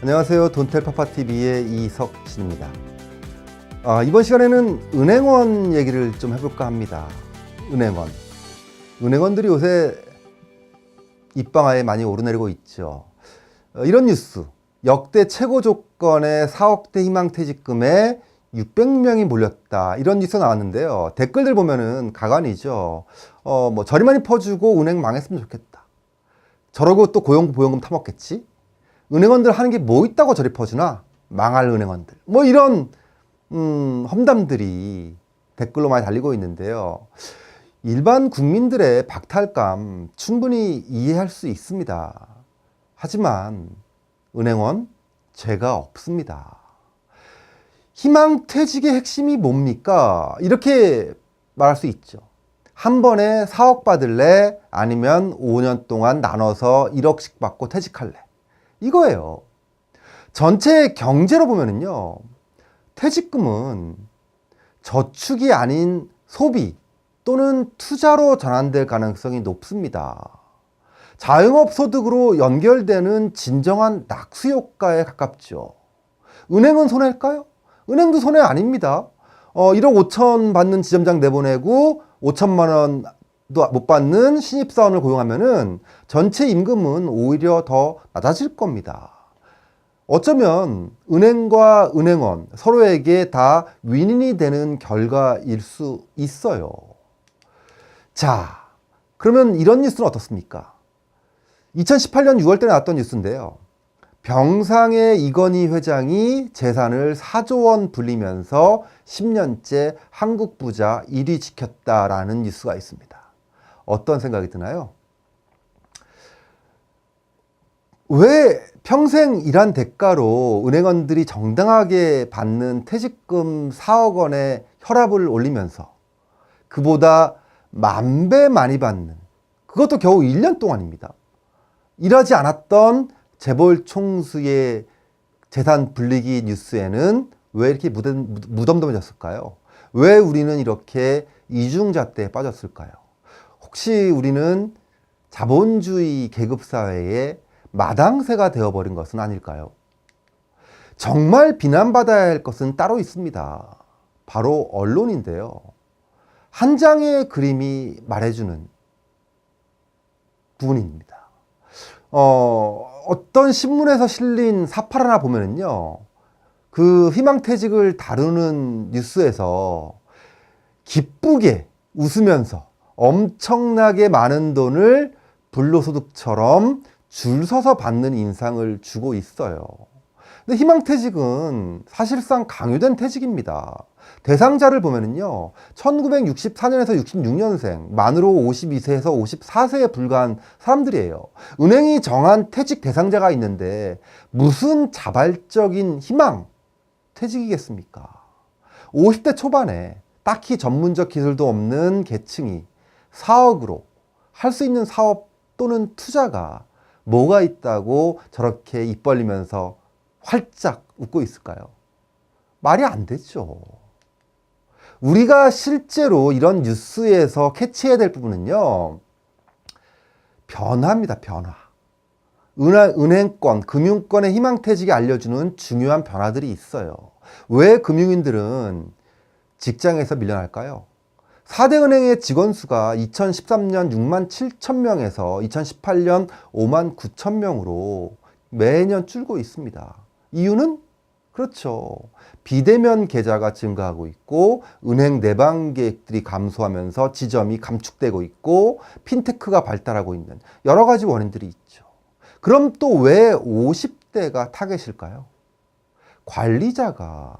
안녕하세요. 돈텔파파TV의 이석진입니다. 이번 시간에는 은행원 얘기를 좀 해볼까 합니다. 은행원들이 요새 입방아에 많이 오르내리고 있죠. 이런 뉴스, 역대 최고 조건의 4억대 희망퇴직금에 600명이 몰렸다, 이런 뉴스가 나왔는데요. 댓글들 보면은 가관이죠. 저리 많이 퍼주고 은행 망했으면 좋겠다. 저러고 또 고용보험금 타먹겠지? 은행원들 하는 게 뭐 있다고 저리 퍼주나? 망할 은행원들. 이런 험담들이 댓글로 많이 달리고 있는데요. 일반 국민들의 박탈감 충분히 이해할 수 있습니다. 하지만 은행원 죄가 없습니다. 희망퇴직의 핵심이 뭡니까? 이렇게 말할 수 있죠. 한 번에 4억 받을래? 아니면 5년 동안 나눠서 1억씩 받고 퇴직할래? 이거예요. 전체 경제로 보면은요, 퇴직금은 저축이 아닌 소비 또는 투자로 전환될 가능성이 높습니다. 자영업 소득으로 연결되는 진정한 낙수 효과에 가깝죠. 은행은 손해일까요? 은행도 손해 아닙니다. 1억 5천 받는 지점장 내보내고 5천만 원도 못 받는 신입사원을 고용하면은 전체 임금은 오히려 더 낮아질 겁니다. 어쩌면 은행과 은행원 서로에게 다 윈윈이 되는 결과일 수 있어요. 자, 그러면 이런 뉴스는 어떻습니까? 2018년 6월달에 나왔던 뉴스인데요. 병상의 이건희 회장이 재산을 4조 원 불리면서 10년째 한국 부자 1위 지켰다라는 뉴스가 있습니다. 어떤 생각이 드나요? 왜 평생 일한 대가로 은행원들이 정당하게 받는 퇴직금 4억 원의 혈압을 올리면서 그보다 10,000배 많이 받는, 그것도 겨우 1년 동안입니다. 일하지 않았던 재벌 총수의 재산 불리기 뉴스에는 왜 이렇게 무덤덤해졌을까요? 왜 우리는 이렇게 이중잣대에 빠졌을까요? 혹시 우리는 자본주의 계급사회의 마당새가 되어버린 것은 아닐까요? 정말 비난받아야 할 것은 따로 있습니다. 바로 언론인데요. 한 장의 그림이 말해주는 부분입니다. 어떤 신문에서 실린 사팔 하나 보면은요, 그 희망퇴직을 다루는 뉴스에서 기쁘게 웃으면서 엄청나게 많은 돈을 불로소득처럼 줄 서서 받는 인상을 주고 있어요. 근데 희망퇴직은 사실상 강요된 퇴직입니다. 대상자를 보면은요, 1964년에서 66년생, 만으로 52세에서 54세에 불과한 사람들이에요. 은행이 정한 퇴직 대상자가 있는데 무슨 자발적인 희망 퇴직이겠습니까? 50대 초반에 딱히 전문적 기술도 없는 계층이 4억으로 할 수 있는 사업 또는 투자가 뭐가 있다고 저렇게 입 벌리면서 활짝 웃고 있을까요? 말이 안 되죠. 우리가 실제로 이런 뉴스에서 캐치해야 될 부분은요, 변화입니다. 변화. 은행권, 금융권의 희망퇴직이 알려주는 중요한 변화들이 있어요. 왜 금융인들은 직장에서 밀려날까요? 4대 은행의 직원 수가 2013년 6만 7천 명에서 2018년 5만 9천 명으로 매년 줄고 있습니다. 이유는? 그렇죠. 비대면 계좌가 증가하고 있고 은행 내방계획들이 감소하면서 지점이 감축되고 있고 핀테크가 발달하고 있는 여러 가지 원인들이 있죠. 그럼 또 왜 50대가 타겟일까요? 관리자가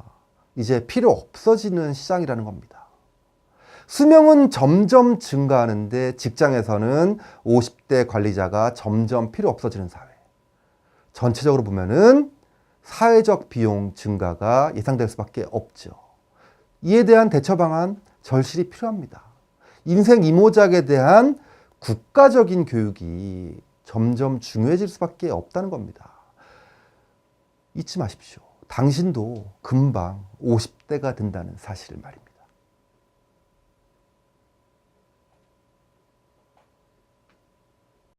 이제 필요 없어지는 시장이라는 겁니다. 수명은 점점 증가하는데 직장에서는 50대 관리자가 점점 필요 없어지는 사회. 전체적으로 보면은 사회적 비용 증가가 예상될 수밖에 없죠. 이에 대한 대처 방안 절실히 필요합니다. 인생 이모작에 대한 국가적인 교육이 점점 중요해질 수밖에 없다는 겁니다. 잊지 마십시오. 당신도 금방 50대가 된다는 사실을 말입니다.